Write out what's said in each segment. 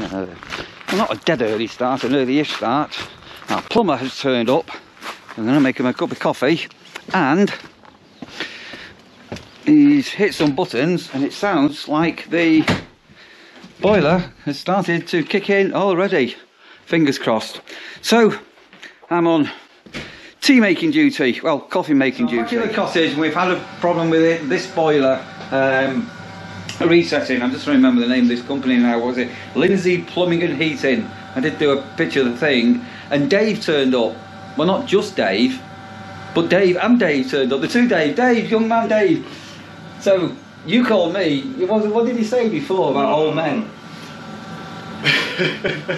well, not a dead early start, an early-ish start. Our plumber has turned up. I'm going to make him a cup of coffee, and he's hit some buttons, and it sounds like the boiler has started to kick in already. Fingers crossed. So I'm on tea making duty, well, coffee making duty. Back in the cottage, we've had a problem with it. This boiler resetting. I'm just trying to remember the name of this company now. What was it? Lindsay Plumbing and Heating. I did do a picture of the thing, and Dave turned up. Well, not just Dave, but Dave and Dave turned up. The two Dave, young man Dave. So you called me. What did he say before about old men?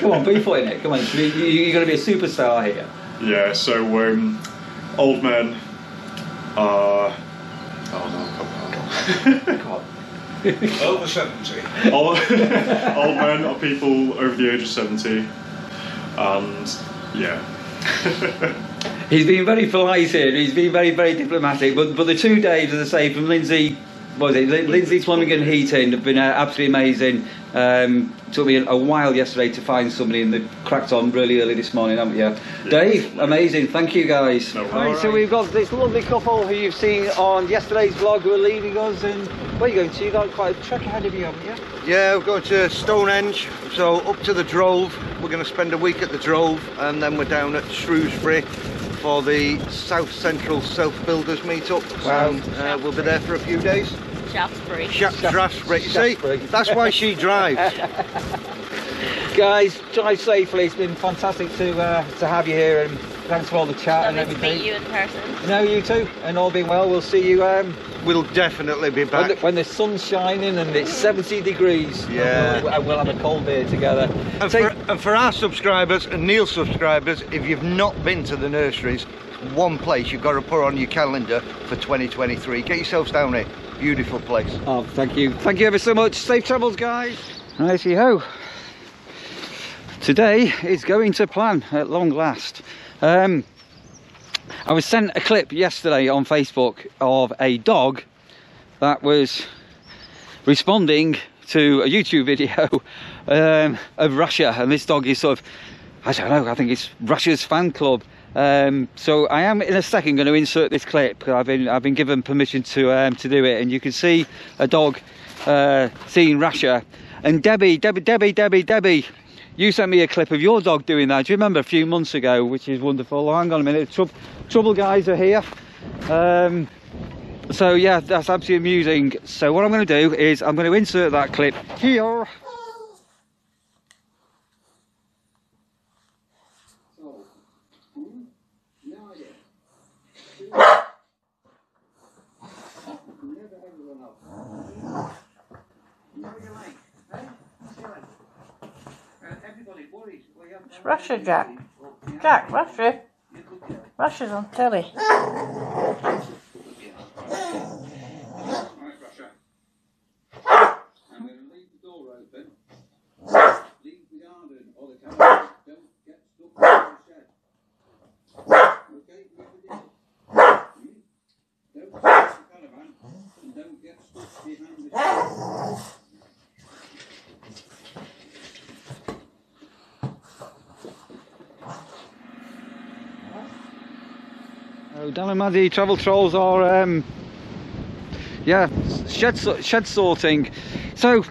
Come on, be putting it. Come on, you're going to be a superstar here. Yeah. So old men are. Oh no, come on. Over 70. Old men are people over the age of 70, and yeah. He's been very polite here. He's been very, very diplomatic. But the two Daves, as I say, from Lindsay, what was it? Lindsay Plumbing and Heating, have been absolutely amazing. Took me a while yesterday to find somebody, and they cracked on really early this morning, haven't you? Yeah. Dave, amazing. Thank you, guys. No, right, so we've got this lovely couple who you've seen on yesterday's vlog who are leaving us. And where are you going to? You've got quite a trek ahead of you, haven't you? Yeah, we're going to Stonehenge, so up to the Drove. We're going to spend a week at the Drove, and then we're down at Shrewsbury for the South Central Self Builders meetup. Wow. So we'll be there for a few days. Shaftesbury. Shaftesbury. See, that's why she drives. Guys, drive safely. It's been fantastic to have you here, and thanks for all the chat and Lovely everything. to meet you in person. No, you too. And all being well, we'll see you. We'll definitely be back when the sun's shining and it's 70 degrees. Yeah. And we'll have a cold beer together. And for our subscribers and Neil's subscribers, if you've not been to the nurseries, one place you've got to put on your calendar for 2023. Get yourselves down here. Beautiful place. Oh, thank you. Thank you ever so much. Safe travels, guys. Righty-ho. Today is going to plan at long last. I was sent a clip yesterday on Facebook of a dog that was responding to a YouTube video of Russia, and this dog is sort of, I don't know, I think it's Russia's fan club. So I am in a second going to insert this clip. I've been given permission to do it, and you can see a dog seeing Russia. And Debbie, you sent me a clip of your dog doing that. Do you remember a few months ago? Which is wonderful. Oh, hang on a minute. Trouble guys are here. So yeah, that's absolutely amusing. So what I'm going to do is I'm going to insert that clip here. It's Russia, Jack. Jack, Russia. Russia's on telly. Dan and Maddie travel trolls are yeah, shed sorting. So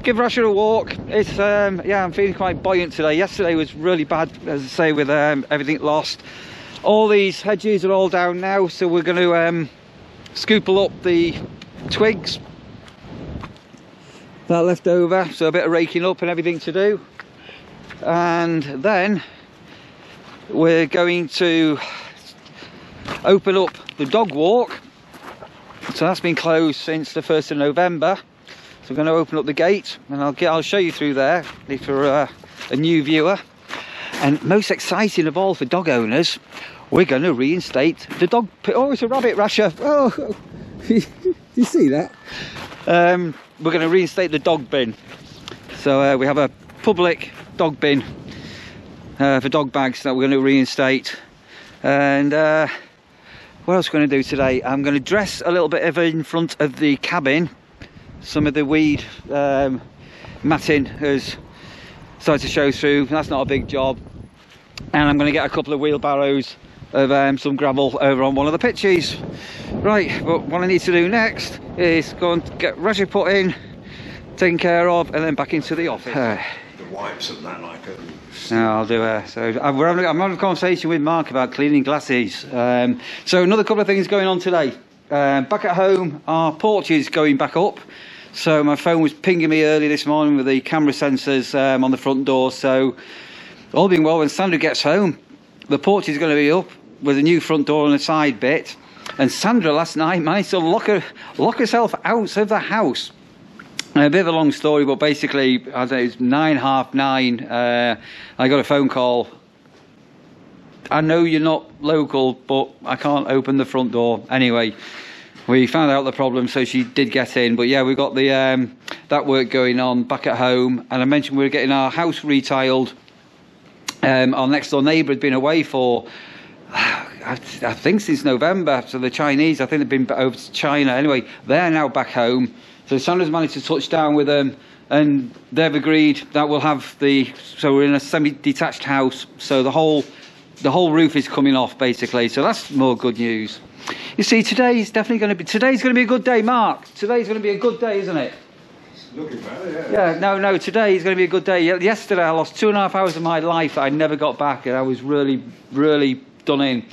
give Russia a walk. It's yeah, I'm feeling quite buoyant today. Yesterday was really bad, as I say, with everything lost. All these hedges are all down now, so we're going to scoople up the twigs that are left over, so a bit of raking up and everything to do. And then we're going to open up the dog walk. So that's been closed since the 1st of November. So we're going to open up the gate, and I'll show you through there if you're a new viewer. And most exciting of all for dog owners, we're going to reinstate the dog pit. Oh, it's a rabbit, Russia. Oh, you see that? We're going to reinstate the dog bin. So we have a public dog bin for dog bags that we're going to reinstate. And what else we're going to do today? I'm going to dress a little bit of in front of the cabin. Some of the weed matting has started to show through. That's not a big job. And I'm going to get a couple of wheelbarrows of some gravel over on one of the pitches. Right, but what I need to do next is go and get Roger put in, taken care of, and then back into the office. The wipes and that, like no, I'll do it. So I'm having a conversation with Mark about cleaning glasses. So another couple of things going on today. Back at home, our porch is going back up. So my phone was pinging me early this morning with the camera sensors on the front door. So all being well, when Sandra gets home, the porch is going to be up with a new front door and a side bit. And Sandra last night managed to lock herself out of the house. A bit of a long story, but basically, I don't know, it was 9:30. I got a phone call. I know you're not local, but I can't open the front door. Anyway, we found out the problem, so she did get in. But yeah, we got the that work going on back at home. And I mentioned we were getting our house retiled. Our next door neighbour had been away for, I think since November. So the Chinese, I think they've been over to China. Anyway, they're now back home. So Sandra's managed to touch down with them, and they've agreed that we'll have so we're in a semi-detached house, so the whole roof is coming off basically. So that's more good news. You see, today's going to be a good day, Mark. Today's going to be a good day, isn't it? it's looking better, Yeah, no, today is going to be a good day. Yesterday I lost 2.5 hours of my life that I never got back, and I was really, really done in.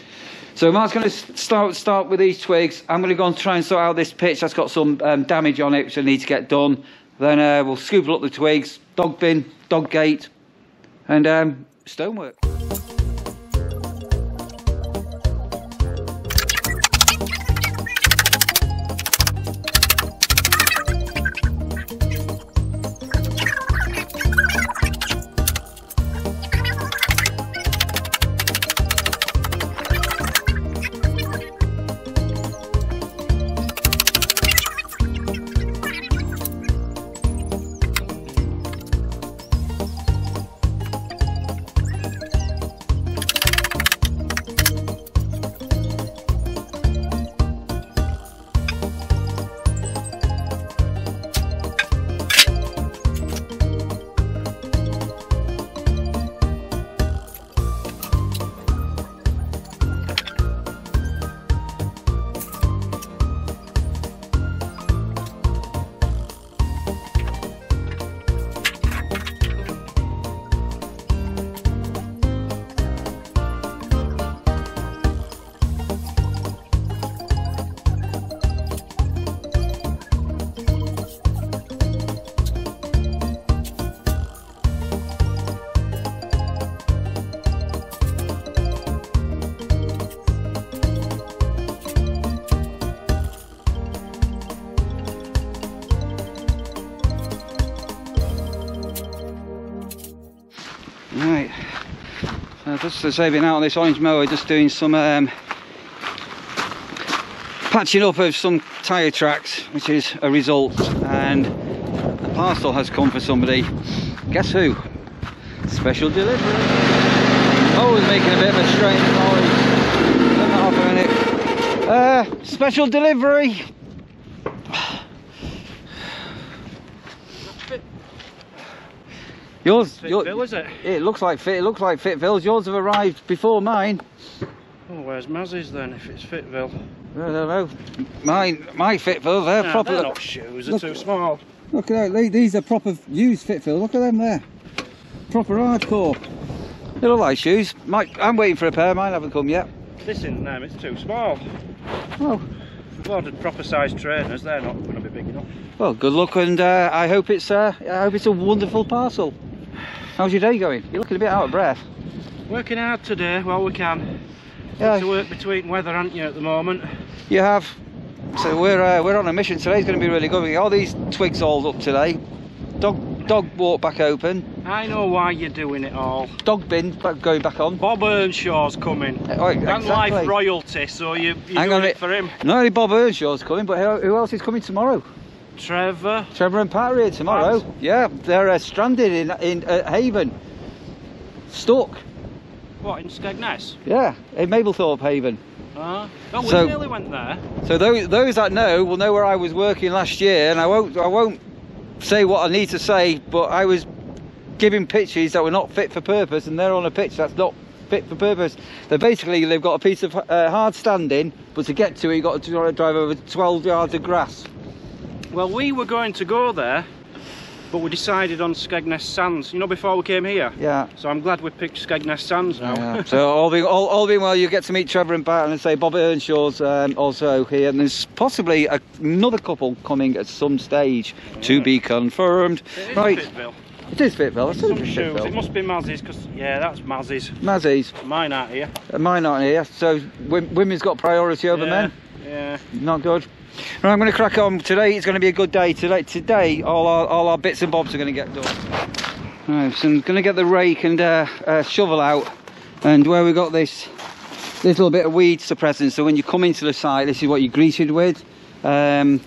So Mark's going to start with these twigs. I'm going to go and try and sort out this pitch that's got some damage on it, which I need to get done. Then we'll scoop up the twigs, dog bin, dog gate, and stonework. Right, just to save it out on this orange mower, just doing some patching up of some tyre tracks, which is a result, and a parcel has come for somebody. Guess who? Special delivery. Always making a bit of a strange noise. Let me off a minute. Special delivery. Yours, Fitville, is it? It looks like Fitville's. Yours have arrived before mine. Oh, where's Mazzy's then, if it's Fitville? I don't know. My Fitville, they're No, proper. they're not shoes, they're too small. Look at that, these are proper used Fitville. Look at them there. Proper hardcore. They look like shoes. I'm waiting for a pair, mine haven't come yet. This isn't them, it's too small. Oh. We've ordered proper sized trainers, they're not going to be big enough. Well, good luck, and I hope it's a wonderful parcel. How's your day going? You're looking a bit out of breath. Working hard today, well we can. Yeah. To work between weather, aren't you, at the moment? You have. So we're on a mission today. It's going to be really good. We got all these twigs all up today. Dog walk back open. I know why you're doing it all. Dog bin going back on. Bob Earnshaw's coming. Oh, exactly. And life royalty, so you're doing it for him. Not only Bob Earnshaw's coming, but who else is coming tomorrow? Trevor and Pat are here tomorrow. Pat? Yeah, they're stranded in Haven. Stuck. What, in Skegness? Yeah, in Mablethorpe Haven. Oh, we So- nearly went there. So those that know will know where I was working last year, and I won't say what I need to say, but I was giving pitches that were not fit for purpose, and they're on a pitch that's not fit for purpose. They've got a piece of hard standing, but to get to it, you've got to drive over 12 yards of grass. Well, we were going to go there, but we decided on Skegness Sands, you know, before we came here. Yeah. So I'm glad we picked Skegness Sands now. Yeah. So all being well, you get to meet Trevor and Barton, and say Bob Earnshaw's also here, and there's possibly another couple coming at some stage, to be confirmed. It is Right. Fitville. It is Fitville. It's Some shoes. It must be Mazzy's, because yeah, that's Mazzy's. Mazzy's. Mine aren't here. Mine aren't here. So women's got priority over men. Yeah. Not good. Right, I'm going to crack on. Today it's going to be a good day. Today all our bits and bobs are going to get done. Right, so I'm going to get the rake and shovel out, and where we got this little bit of weed suppressant, so when you come into the site, this is what you're greeted with. We're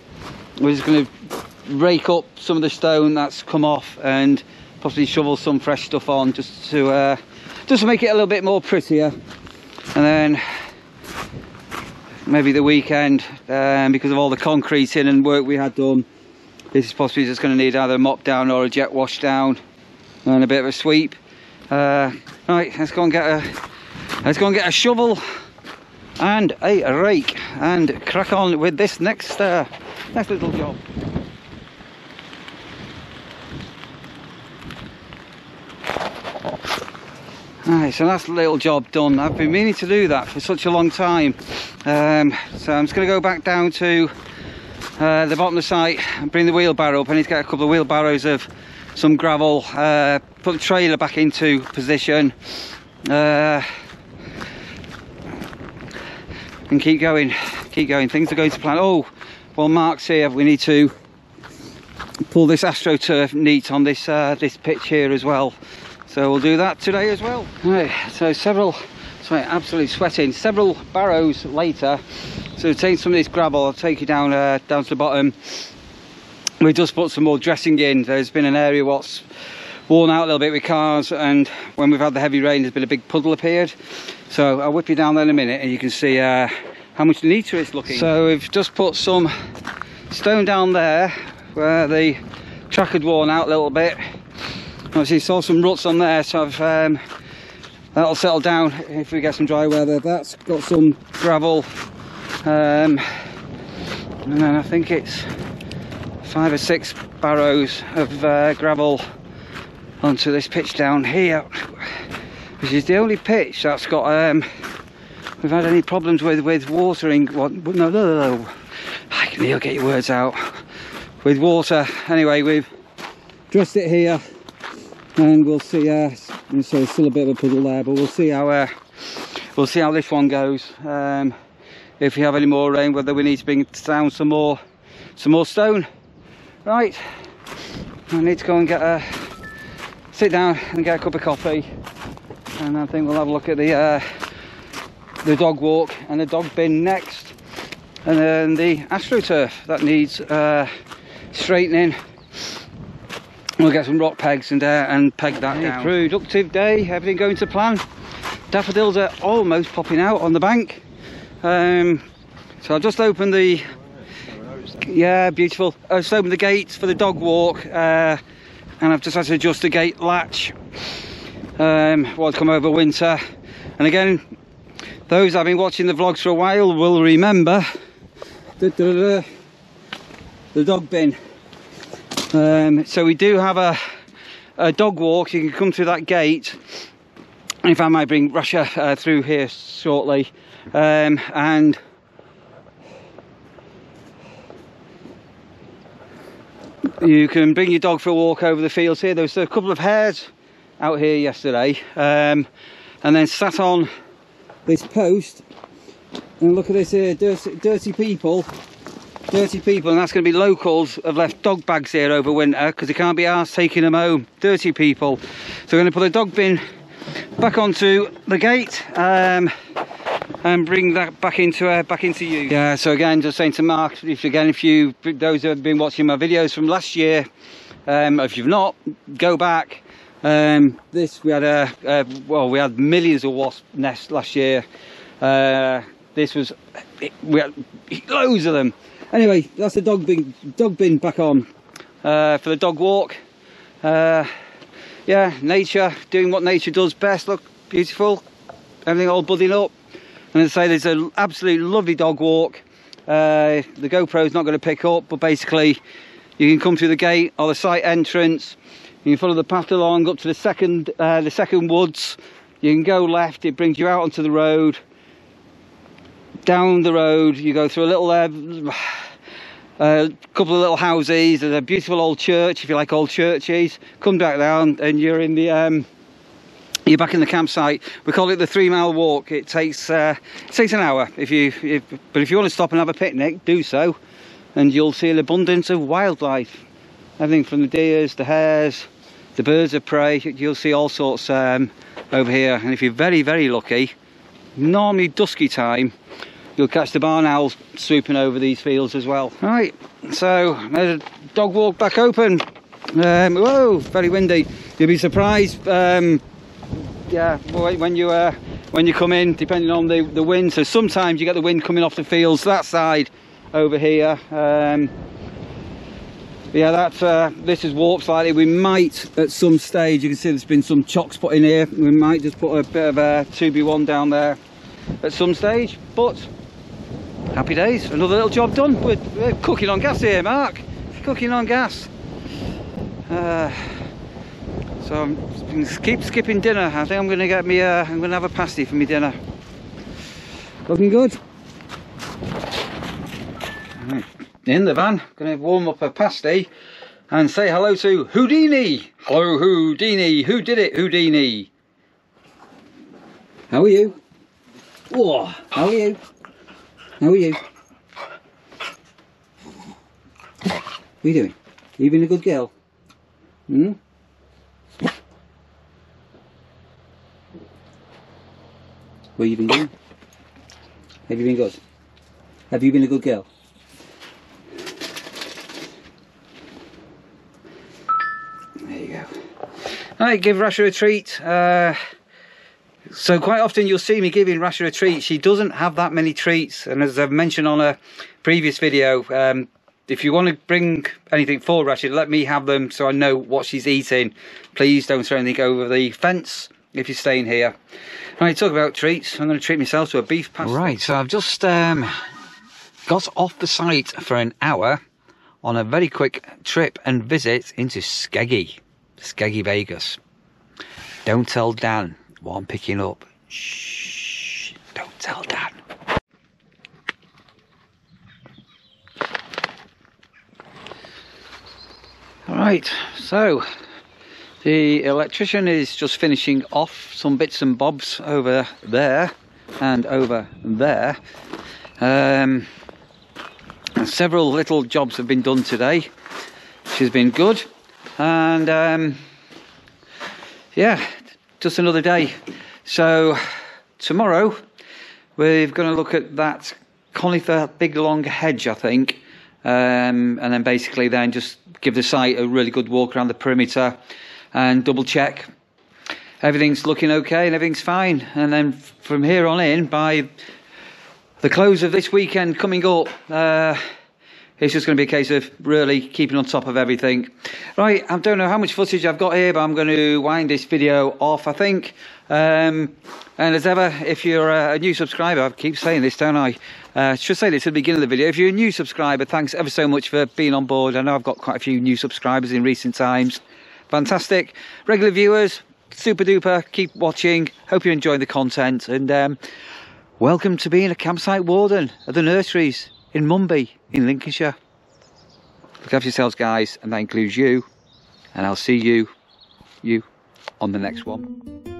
just going to rake up some of the stone that's come off and possibly shovel some fresh stuff on, just to make it a little bit more prettier. And then maybe the weekend, because of all the concrete in and work we had done, this is possibly just going to need either a mop down or a jet wash down and a bit of a sweep. Right, let's go and get a shovel and a rake and crack on with this next little job. Right, so that's a little job done. I've been meaning to do that for such a long time. So I'm just going to go back down to the bottom of the site and bring the wheelbarrow up. I need to get a couple of wheelbarrows of some gravel, put the trailer back into position, and keep going. Things are going to plan. Oh, well, Mark's here. We need to pull this AstroTurf neat on this pitch here as well. So we'll do that today as well. Right, so absolutely sweating. Several barrows later, so take some of this gravel, I'll take it down to the bottom. We just put some more dressing in. There's been an area what's worn out a little bit with cars, and when we've had the heavy rain, there's been a big puddle appeared. So I'll whip you down there in a minute, and you can see how much neater it's looking. So we've just put some stone down there where the track had worn out a little bit. Obviously saw some ruts on there, so that'll settle down if we get some dry weather. That's got some gravel, and then I think it's 5 or 6 barrows of gravel onto this pitch down here, which is the only pitch that's got we've had any problems with watering. No, Neil, get your words out. With water. Anyway, we've dressed it here, and we'll see. So there's still a bit of a puddle there, but we'll see how this one goes. If we have any more rain, whether we need to bring down some more stone. Right, I need to go and sit down and get a cup of coffee, and I think we'll have a look at the dog walk and the dog bin next, and then the AstroTurf that needs straightening. We'll get some rock pegs and peg that down. Productive day, everything going to plan. Daffodils are almost popping out on the bank. So I'll just open the, yeah, beautiful. I've just opened the gates for the dog walk, and I've just had to adjust the gate latch. What's come over winter. And again, those that have been watching the vlogs for a while will remember the dog bin. So we do have a dog walk. You can come through that gate. In fact, I might bring Rasha through here shortly, and you can bring your dog for a walk over the fields here. There was a couple of hares out here yesterday, and then sat on this post, and look at this here, dirty people, and that's going to be locals have left dog bags here over winter because they can't be arsed taking them home. Dirty people. So we're going to put a dog bin back onto the gate, and bring that back into use. Yeah, so again, just saying to Mark, if those who have been watching my videos from last year, if you've not, go back. This we had millions of wasp nests last year. We had loads of them. Anyway, that's the dog bin back on for the dog walk. yeah, nature, doing what nature does best. Look, beautiful, everything all budding up. And as I say, there's an absolutely lovely dog walk. The GoPro's not going to pick up, but basically you can come through the gate or the site entrance. You can follow the path along up to the second woods. You can go left, it brings you out onto the road. Down the road, you go through a little couple of little houses. There's a beautiful old church, if you like old churches. Come back down and you're in the you're back in the campsite. We call it the 3 mile walk. It takes an hour. But if you want to stop and have a picnic, do so, and you'll see an abundance of wildlife. Everything from the deers, the hares, the birds of prey. You'll see all sorts over here. And if you're very, very lucky, normally dusky time, you'll catch the barn owls swooping over these fields as well. Right, so there's a dog walk back open. Whoa, very windy. You'll be surprised. Yeah, when you come in, depending on the wind. So sometimes you get the wind coming off the fields that side over here. Yeah, this is warped slightly. We might at some stage, you can see there's been some chocks put in here. We might just put a bit of a 2B1 down there at some stage, but happy days. Another little job done. We're cooking on gas here, Mark. Cooking on gas. So I'm keep skipping dinner. I think I'm going to get me. I'm going to have a pasty for my dinner. Looking good. Right. In the van, going to warm up a pasty and say hello to Houdini. Hello, Houdini. Who did it, Houdini? How are you? Whoa. How are you? How are you? What are you doing? You been a good girl? Hmm? What have you been doing? Have you been good? Have you been a good girl? There you go. Alright, give Rasha a treat. So quite often you'll see me giving Rasha a treat. She doesn't have that many treats, and as I've mentioned on a previous video, if you want to bring anything for Rasha, let me have them so I know what she's eating. Please don't throw anything over the fence if you're staying here. Right, talk about treats. I'm going to treat myself to a beef pasty. Right, so I've just got off the site for an hour on a very quick trip and visit into Skeggy, Vegas. Don't tell Dan what I'm picking up. Shh, don't tell Dan. Alright, so the electrician is just finishing off some bits and bobs over there and over there. Several little jobs have been done today, which has been good. And yeah, just another day. So tomorrow we're going to look at that conifer big long hedge, I think, and then basically then just give the site a really good walk around the perimeter and double check everything's looking okay and everything's fine. And then from here on in, by the close of this weekend coming up, it's just going to be a case of really keeping on top of everything. Right, I don't know how much footage I've got here, but I'm going to wind this video off, I think. And as ever, if you're a new subscriber, I keep saying this, don't I? I should say this at the beginning of the video. If you're a new subscriber, thanks ever so much for being on board. I know I've got quite a few new subscribers in recent times. Fantastic. Regular viewers, super duper, keep watching. Hope you're enjoying the content. And welcome to being a campsite warden at the Nurseries in Mumby in Lincolnshire. Look after yourselves, guys, and that includes you. And I'll see you on the next one.